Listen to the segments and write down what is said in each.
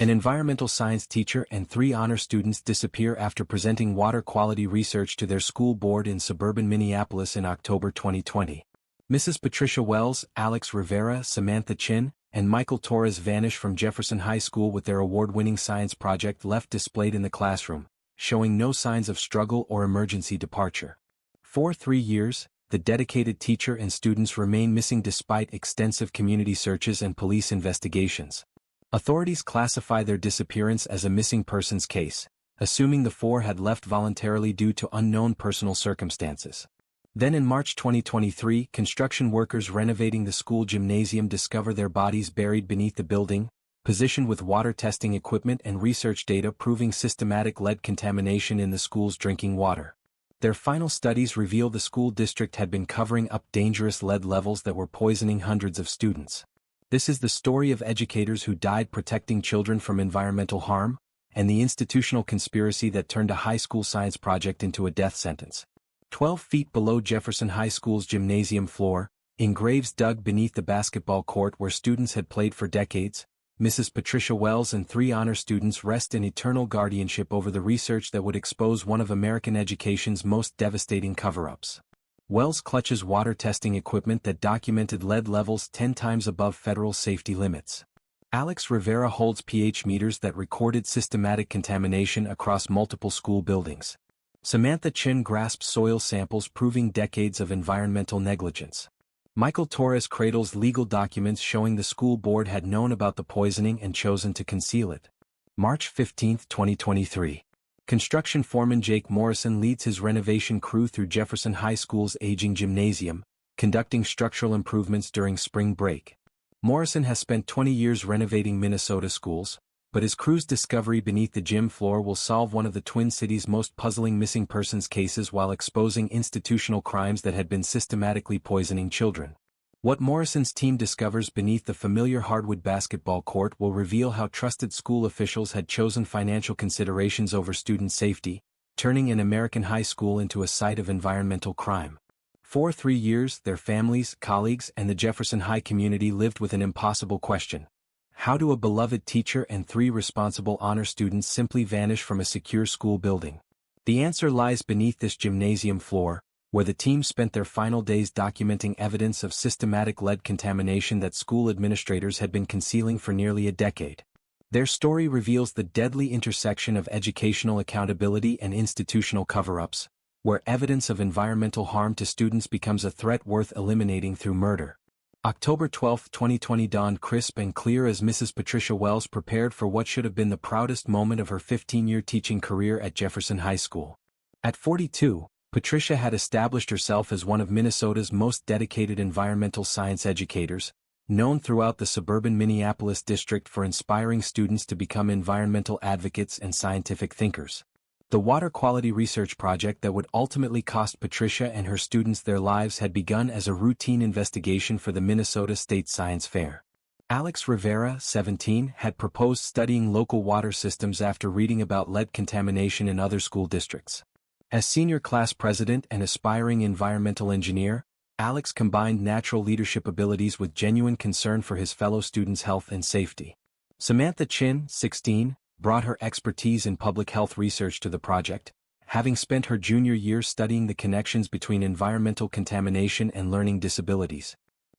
An environmental science teacher and 3 honor students disappear after presenting water quality research to their school board in suburban Minneapolis in October 2020. Mrs. Patricia Wells, Alex Rivera, Samantha Chin, and Michael Torres vanish from Jefferson High School with their award-winning science project left displayed in the classroom, showing no signs of struggle or emergency departure. For 3 years, the dedicated teacher and students remain missing despite extensive community searches and police investigations. Authorities classify their disappearance as a missing persons case, assuming the 4 had left voluntarily due to unknown personal circumstances. Then in March 2023, construction workers renovating the school gymnasium discover their bodies buried beneath the building, positioned with water testing equipment and research data proving systematic lead contamination in the school's drinking water. Their final studies reveal the school district had been covering up dangerous lead levels that were poisoning hundreds of students. This is the story of educators who died protecting children from environmental harm, and the institutional conspiracy that turned a high school science project into a death sentence. 12 feet below Jefferson High School's gymnasium floor, in graves dug beneath the basketball court where students had played for decades, Mrs. Patricia Wells and 3 honor students rest in eternal guardianship over the research that would expose one of American education's most devastating cover-ups. Wells clutches water testing equipment that documented lead levels 10 times above federal safety limits. Alex Rivera holds pH meters that recorded systematic contamination across multiple school buildings. Samantha Chin grasps soil samples proving decades of environmental negligence. Michael Torres cradles legal documents showing the school board had known about the poisoning and chosen to conceal it. March 15, 2023. Construction foreman Jake Morrison leads his renovation crew through Jefferson High School's aging gymnasium, conducting structural improvements during spring break. Morrison has spent 20 years renovating Minnesota schools, but his crew's discovery beneath the gym floor will solve one of the Twin Cities' most puzzling missing persons cases while exposing institutional crimes that had been systematically poisoning children. What Morrison's team discovers beneath the familiar hardwood basketball court will reveal how trusted school officials had chosen financial considerations over student safety, turning an American high school into a site of environmental crime. For 3 years, their families, colleagues, and the Jefferson High community lived with an impossible question. How do a beloved teacher and 3 responsible honor students simply vanish from a secure school building? The answer lies beneath this gymnasium floor, where the team spent their final days documenting evidence of systematic lead contamination that school administrators had been concealing for nearly a decade. Their story reveals the deadly intersection of educational accountability and institutional cover-ups, where evidence of environmental harm to students becomes a threat worth eliminating through murder. October 12, 2020 dawned crisp and clear as Mrs. Patricia Wells prepared for what should have been the proudest moment of her 15-year teaching career at Jefferson High School. At 42, Patricia had established herself as one of Minnesota's most dedicated environmental science educators, known throughout the suburban Minneapolis district for inspiring students to become environmental advocates and scientific thinkers. The water quality research project that would ultimately cost Patricia and her students their lives had begun as a routine investigation for the Minnesota State Science Fair. Alex Rivera, 17, had proposed studying local water systems after reading about lead contamination in other school districts. As senior class president and aspiring environmental engineer, Alex combined natural leadership abilities with genuine concern for his fellow students' health and safety. Samantha Chin, 16, brought her expertise in public health research to the project, having spent her junior year studying the connections between environmental contamination and learning disabilities.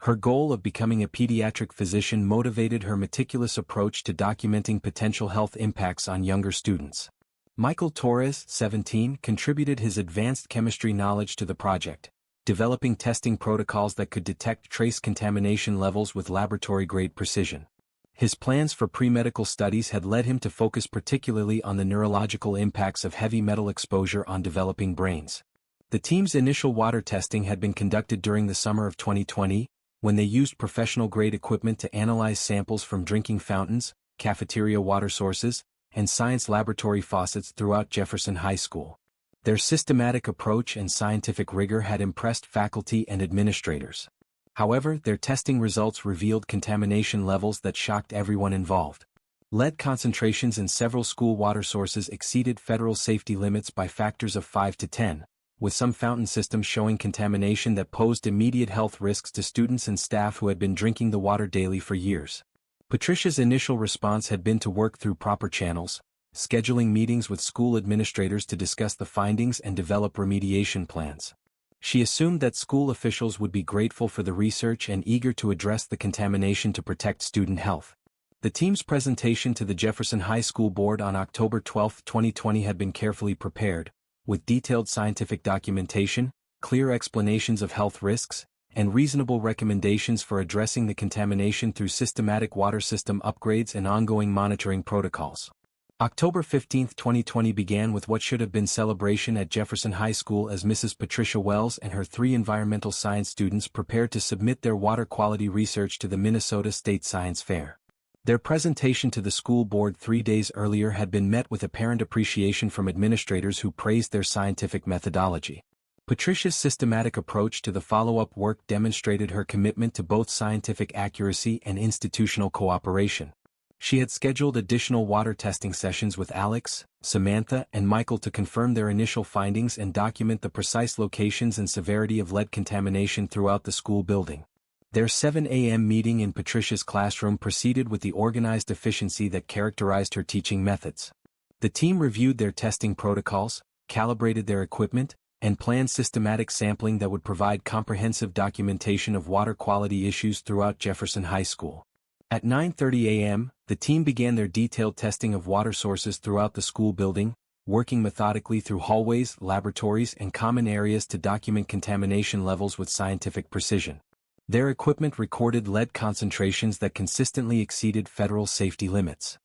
Her goal of becoming a pediatric physician motivated her meticulous approach to documenting potential health impacts on younger students. Michael Torres, 17, contributed his advanced chemistry knowledge to the project, developing testing protocols that could detect trace contamination levels with laboratory-grade precision. His plans for pre-medical studies had led him to focus particularly on the neurological impacts of heavy metal exposure on developing brains. The team's initial water testing had been conducted during the summer of 2020, when they used professional-grade equipment to analyze samples from drinking fountains, cafeteria water sources, and science laboratory faucets throughout Jefferson High School. Their systematic approach and scientific rigor had impressed faculty and administrators. However, their testing results revealed contamination levels that shocked everyone involved. Lead concentrations in several school water sources exceeded federal safety limits by factors of 5 to 10, with some fountain systems showing contamination that posed immediate health risks to students and staff who had been drinking the water daily for years. Patricia's initial response had been to work through proper channels, scheduling meetings with school administrators to discuss the findings and develop remediation plans. She assumed that school officials would be grateful for the research and eager to address the contamination to protect student health. The team's presentation to the Jefferson High School Board on October 12, 2020 had been carefully prepared, with detailed scientific documentation, clear explanations of health risks, and reasonable recommendations for addressing the contamination through systematic water system upgrades and ongoing monitoring protocols. October 15, 2020 began with what should have been celebration at Jefferson High School as Mrs. Patricia Wells and her 3 environmental science students prepared to submit their water quality research to the Minnesota State Science Fair. Their presentation to the school board 3 days earlier had been met with apparent appreciation from administrators who praised their scientific methodology. Patricia's systematic approach to the follow-up work demonstrated her commitment to both scientific accuracy and institutional cooperation. She had scheduled additional water testing sessions with Alex, Samantha, and Michael to confirm their initial findings and document the precise locations and severity of lead contamination throughout the school building. Their 7 a.m. meeting in Patricia's classroom proceeded with the organized efficiency that characterized her teaching methods. The team reviewed their testing protocols, calibrated their equipment, and planned systematic sampling that would provide comprehensive documentation of water quality issues throughout Jefferson High School. At 9:30 a.m., the team began their detailed testing of water sources throughout the school building, working methodically through hallways, laboratories, and common areas to document contamination levels with scientific precision. Their equipment recorded lead concentrations that consistently exceeded federal safety limits.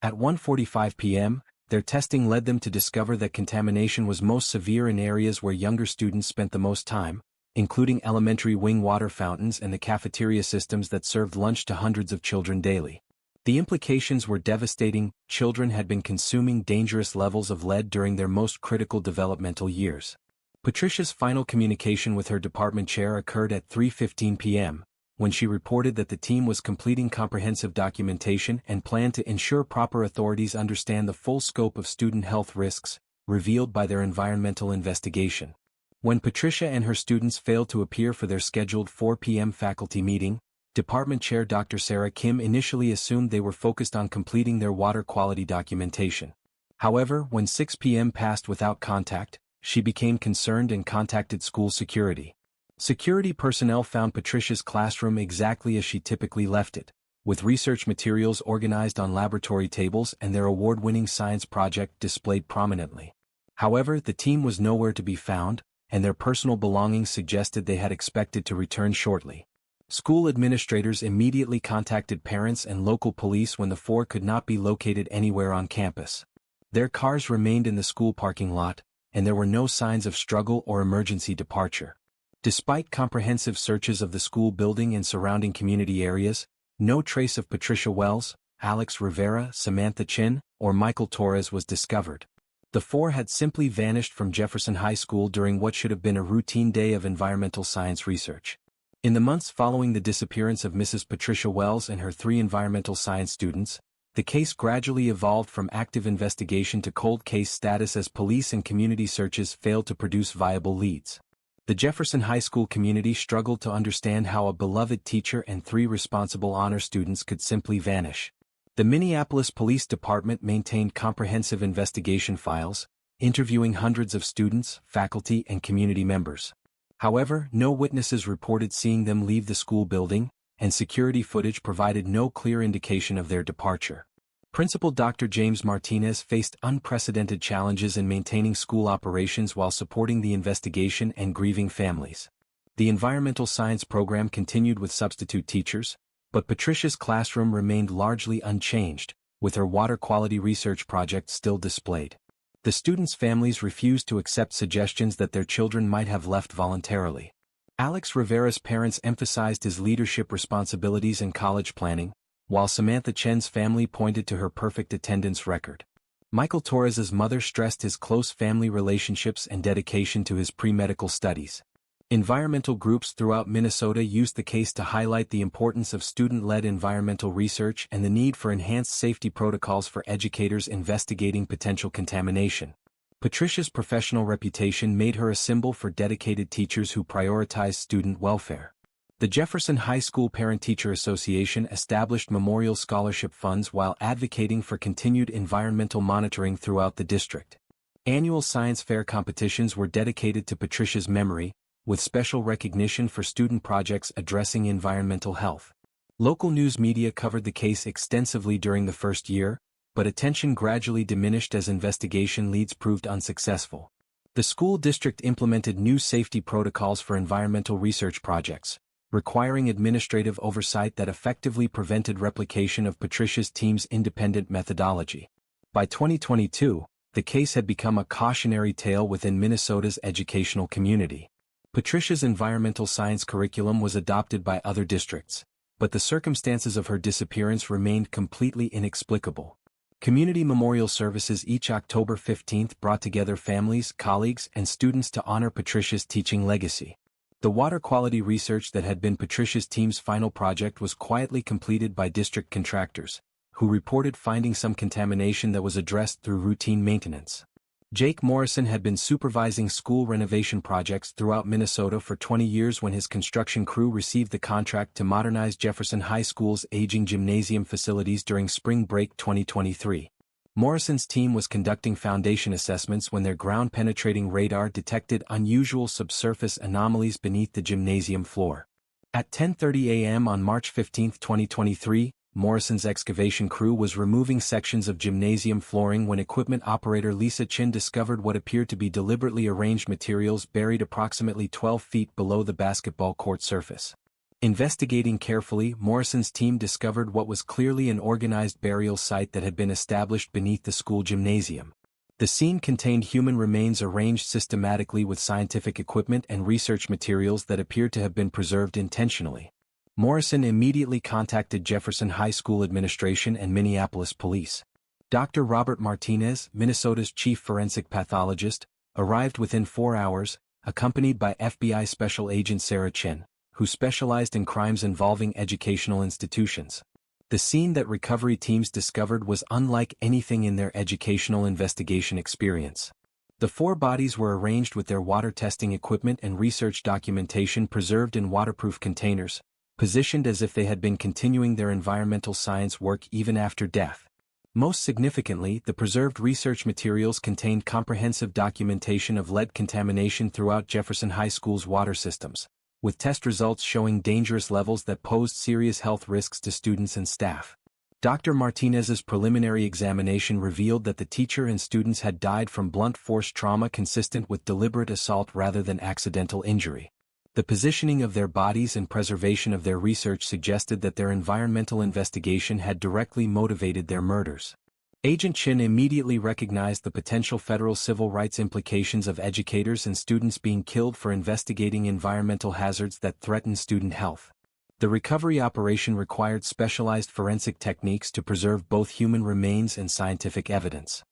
At 1:45 p.m., their testing led them to discover that contamination was most severe in areas where younger students spent the most time, including elementary wing water fountains and the cafeteria systems that served lunch to hundreds of children daily. The implications were devastating. Children had been consuming dangerous levels of lead during their most critical developmental years. Patricia's final communication with her department chair occurred at 3:15 p.m., when she reported that the team was completing comprehensive documentation and planned to ensure proper authorities understand the full scope of student health risks revealed by their environmental investigation. When Patricia and her students failed to appear for their scheduled 4 p.m. faculty meeting, Department Chair Dr. Sarah Kim initially assumed they were focused on completing their water quality documentation. However, when 6 p.m. passed without contact, she became concerned and contacted school security. Security personnel found Patricia's classroom exactly as she typically left it, with research materials organized on laboratory tables and their award-winning science project displayed prominently. However, the team was nowhere to be found, and their personal belongings suggested they had expected to return shortly. School administrators immediately contacted parents and local police when the 4 could not be located anywhere on campus. Their cars remained in the school parking lot, and there were no signs of struggle or emergency departure. Despite comprehensive searches of the school building and surrounding community areas, no trace of Patricia Wells, Alex Rivera, Samantha Chin, or Michael Torres was discovered. The 4 had simply vanished from Jefferson High School during what should have been a routine day of environmental science research. In the months following the disappearance of Mrs. Patricia Wells and her 3 environmental science students, the case gradually evolved from active investigation to cold case status as police and community searches failed to produce viable leads. The Jefferson High School community struggled to understand how a beloved teacher and 3 responsible honor students could simply vanish. The Minneapolis Police Department maintained comprehensive investigation files, interviewing hundreds of students, faculty, and community members. However, no witnesses reported seeing them leave the school building, and security footage provided no clear indication of their departure. Principal Dr. James Martinez faced unprecedented challenges in maintaining school operations while supporting the investigation and grieving families. The environmental science program continued with substitute teachers, but Patricia's classroom remained largely unchanged, with her water quality research project still displayed. The students' families refused to accept suggestions that their children might have left voluntarily. Alex Rivera's parents emphasized his leadership responsibilities in college planning, while Samantha Chen's family pointed to her perfect attendance record. Michael Torres's mother stressed his close family relationships and dedication to his pre-medical studies. Environmental groups throughout Minnesota used the case to highlight the importance of student-led environmental research and the need for enhanced safety protocols for educators investigating potential contamination. Patricia's professional reputation made her a symbol for dedicated teachers who prioritize student welfare. The Jefferson High School Parent-Teacher Association established memorial scholarship funds while advocating for continued environmental monitoring throughout the district. Annual science fair competitions were dedicated to Patricia's memory, with special recognition for student projects addressing environmental health. Local news media covered the case extensively during the first year, but attention gradually diminished as investigation leads proved unsuccessful. The school district implemented new safety protocols for environmental research projects, requiring administrative oversight that effectively prevented replication of Patricia's team's independent methodology. By 2022, the case had become a cautionary tale within Minnesota's educational community. Patricia's environmental science curriculum was adopted by other districts, but the circumstances of her disappearance remained completely inexplicable. Community memorial services each October 15 brought together families, colleagues, and students to honor Patricia's teaching legacy. The water quality research that had been Patricia's team's final project was quietly completed by district contractors, who reported finding some contamination that was addressed through routine maintenance. Jake Morrison had been supervising school renovation projects throughout Minnesota for 20 years when his construction crew received the contract to modernize Jefferson High School's aging gymnasium facilities during spring break 2023. Morrison's team was conducting foundation assessments when their ground-penetrating radar detected unusual subsurface anomalies beneath the gymnasium floor. At 10:30 a.m. on March 15, 2023, Morrison's excavation crew was removing sections of gymnasium flooring when equipment operator Lisa Chin discovered what appeared to be deliberately arranged materials buried approximately 12 feet below the basketball court surface. Investigating carefully, Morrison's team discovered what was clearly an organized burial site that had been established beneath the school gymnasium. The scene contained human remains arranged systematically with scientific equipment and research materials that appeared to have been preserved intentionally. Morrison immediately contacted Jefferson High School administration and Minneapolis police. Dr. Robert Martinez, Minnesota's chief forensic pathologist, arrived within 4 hours, accompanied by FBI Special Agent Sarah Chin, who specialized in crimes involving educational institutions. The scene that recovery teams discovered was unlike anything in their educational investigation experience. The 4 bodies were arranged with their water testing equipment and research documentation preserved in waterproof containers, positioned as if they had been continuing their environmental science work even after death. Most significantly, the preserved research materials contained comprehensive documentation of lead contamination throughout Jefferson High School's water systems, with test results showing dangerous levels that posed serious health risks to students and staff. Dr. Martinez's preliminary examination revealed that the teacher and students had died from blunt force trauma consistent with deliberate assault rather than accidental injury. The positioning of their bodies and preservation of their research suggested that their environmental investigation had directly motivated their murders. Agent Chin immediately recognized the potential federal civil rights implications of educators and students being killed for investigating environmental hazards that threaten student health. The recovery operation required specialized forensic techniques to preserve both human remains and scientific evidence.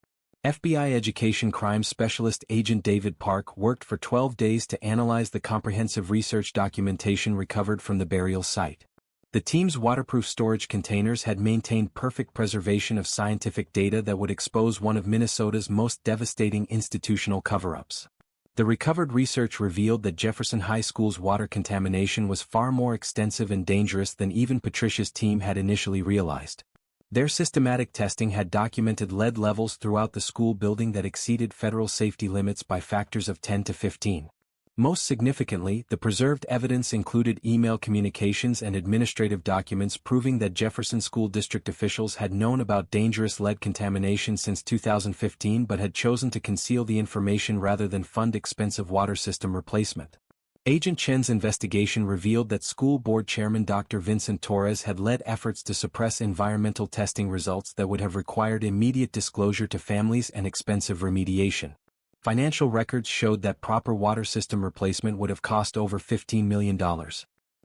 FBI Education Crimes Specialist Agent David Park worked for 12 days to analyze the comprehensive research documentation recovered from the burial site. The team's waterproof storage containers had maintained perfect preservation of scientific data that would expose one of Minnesota's most devastating institutional cover-ups. The recovered research revealed that Jefferson High School's water contamination was far more extensive and dangerous than even Patricia's team had initially realized. Their systematic testing had documented lead levels throughout the school building that exceeded federal safety limits by factors of 10 to 15. Most significantly, the preserved evidence included email communications and administrative documents proving that Jefferson School District officials had known about dangerous lead contamination since 2015 but had chosen to conceal the information rather than fund expensive water system replacement. Agent Chen's investigation revealed that school board chairman Dr. Vincent Torres had led efforts to suppress environmental testing results that would have required immediate disclosure to families and expensive remediation. Financial records showed that proper water system replacement would have cost over $15 million.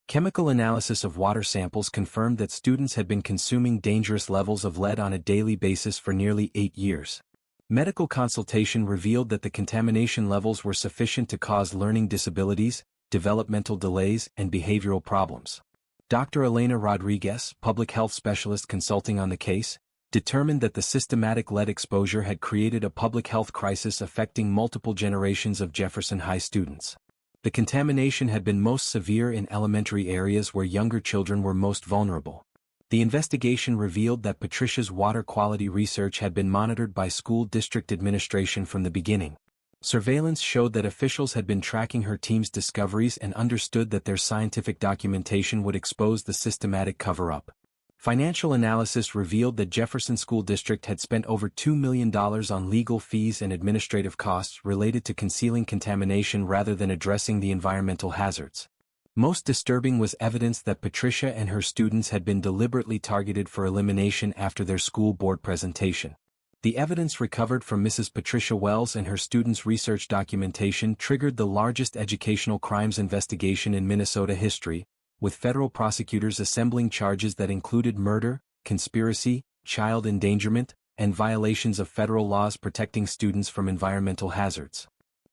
Chemical analysis of water samples confirmed that students had been consuming dangerous levels of lead on a daily basis for nearly 8 years. Medical consultation revealed that the contamination levels were sufficient to cause learning disabilities, developmental delays, and behavioral problems. Dr. Elena Rodriguez, public health specialist consulting on the case, determined that the systematic lead exposure had created a public health crisis affecting multiple generations of Jefferson High students. The contamination had been most severe in elementary areas where younger children were most vulnerable. The investigation revealed that Patricia's water quality research had been monitored by school district administration from the beginning. Surveillance showed that officials had been tracking her team's discoveries and understood that their scientific documentation would expose the systematic cover-up. Financial analysis revealed that Jefferson School District had spent over $2 million on legal fees and administrative costs related to concealing contamination rather than addressing the environmental hazards. Most disturbing was evidence that Patricia and her students had been deliberately targeted for elimination after their school board presentation. The evidence recovered from Mrs. Patricia Wells and her students' research documentation triggered the largest educational crimes investigation in Minnesota history, with federal prosecutors assembling charges that included murder, conspiracy, child endangerment, and violations of federal laws protecting students from environmental hazards.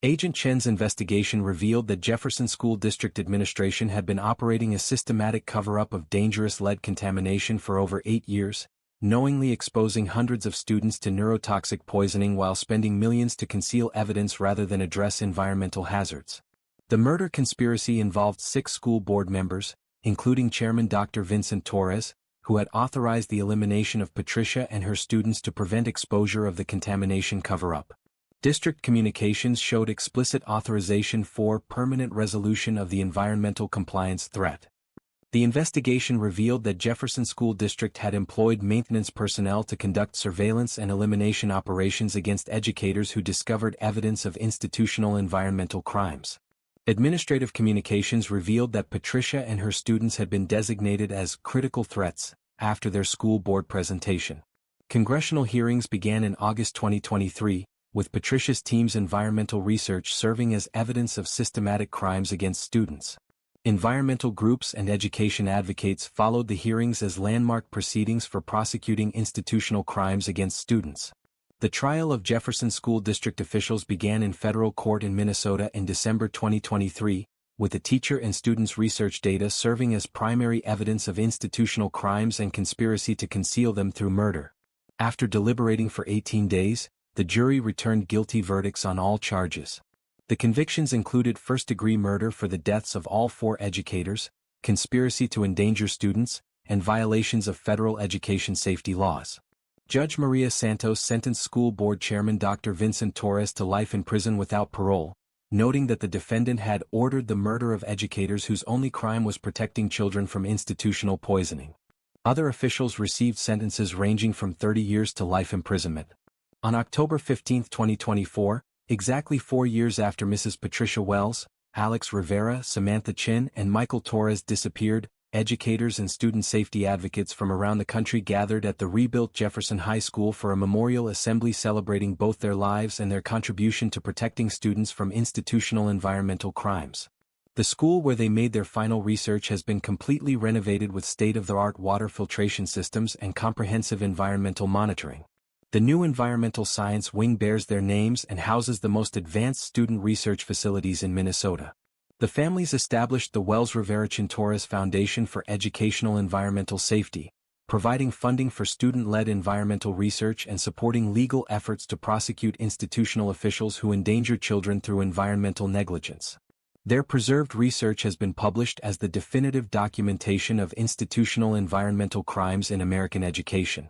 Agent Chen's investigation revealed that Jefferson School District Administration had been operating a systematic cover-up of dangerous lead contamination for over 8 years, knowingly exposing hundreds of students to neurotoxic poisoning while spending millions to conceal evidence rather than address environmental hazards. The murder conspiracy involved 6 school board members, including Chairman Dr. Vincent Torres, who had authorized the elimination of Patricia and her students to prevent exposure of the contamination cover-up. District communications showed explicit authorization for permanent resolution of the environmental compliance threat. The investigation revealed that Jefferson School District had employed maintenance personnel to conduct surveillance and elimination operations against educators who discovered evidence of institutional environmental crimes. Administrative communications revealed that Patricia and her students had been designated as critical threats after their school board presentation. Congressional hearings began in August 2023, with Patricia's team's environmental research serving as evidence of systematic crimes against students. Environmental groups and education advocates followed the hearings as landmark proceedings for prosecuting institutional crimes against students. The trial of Jefferson School District officials began in federal court in Minnesota in December 2023, with the teacher and students' research data serving as primary evidence of institutional crimes and conspiracy to conceal them through murder. After deliberating for 18 days, the jury returned guilty verdicts on all charges. The convictions included first-degree murder for the deaths of all 4 educators, conspiracy to endanger students, and violations of federal education safety laws. Judge Maria Santos sentenced school board chairman Dr. Vincent Torres to life in prison without parole, noting that the defendant had ordered the murder of educators whose only crime was protecting children from institutional poisoning. Other officials received sentences ranging from 30 years to life imprisonment. On October 15, 2024, exactly 4 years after Mrs. Patricia Wells, Alex Rivera, Samantha Chin, and Michael Torres disappeared, educators and student safety advocates from around the country gathered at the rebuilt Jefferson High School for a memorial assembly celebrating both their lives and their contribution to protecting students from institutional environmental crimes. The school where they made their final research has been completely renovated with state-of-the-art water filtration systems and comprehensive environmental monitoring. The new environmental science wing bears their names and houses the most advanced student research facilities in Minnesota. The families established the Wells-Rivera-Chin-Torres Foundation for Educational Environmental Safety, providing funding for student-led environmental research and supporting legal efforts to prosecute institutional officials who endanger children through environmental negligence. Their preserved research has been published as the definitive documentation of institutional environmental crimes in American education.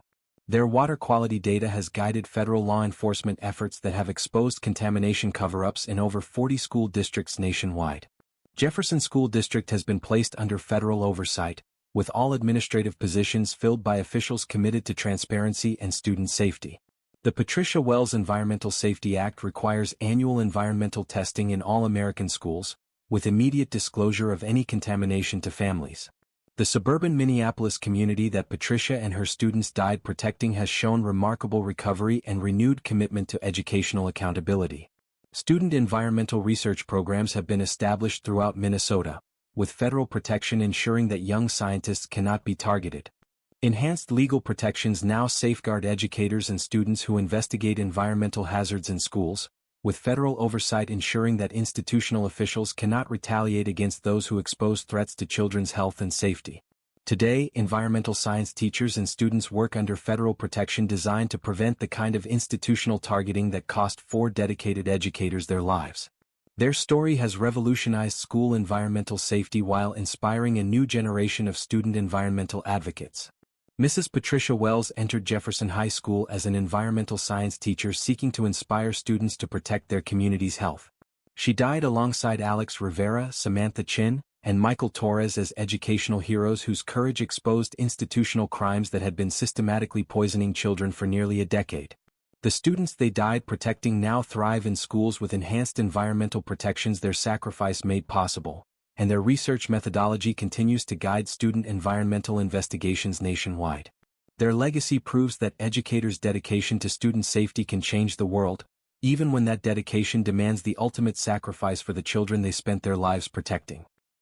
Their water quality data has guided federal law enforcement efforts that have exposed contamination cover-ups in over 40 school districts nationwide. Jefferson School District has been placed under federal oversight, with all administrative positions filled by officials committed to transparency and student safety. The Patricia Wells Environmental Safety Act requires annual environmental testing in all American schools, with immediate disclosure of any contamination to families. The suburban Minneapolis community that Patricia and her students died protecting has shown remarkable recovery and renewed commitment to educational accountability. Student environmental research programs have been established throughout Minnesota, with federal protection ensuring that young scientists cannot be targeted. Enhanced legal protections now safeguard educators and students who investigate environmental hazards in schools, with federal oversight ensuring that institutional officials cannot retaliate against those who expose threats to children's health and safety. Today, environmental science teachers and students work under federal protection designed to prevent the kind of institutional targeting that cost 4 dedicated educators their lives. Their story has revolutionized school environmental safety while inspiring a new generation of student environmental advocates. Mrs. Patricia Wells entered Jefferson High School as an environmental science teacher seeking to inspire students to protect their community's health. She died alongside Alex Rivera, Samantha Chin, and Michael Torres as educational heroes whose courage exposed institutional crimes that had been systematically poisoning children for nearly a decade. The students they died protecting now thrive in schools with enhanced environmental protections their sacrifice made possible, and their research methodology continues to guide student environmental investigations nationwide. Their legacy proves that educators' dedication to student safety can change the world, even when that dedication demands the ultimate sacrifice for the children they spent their lives protecting.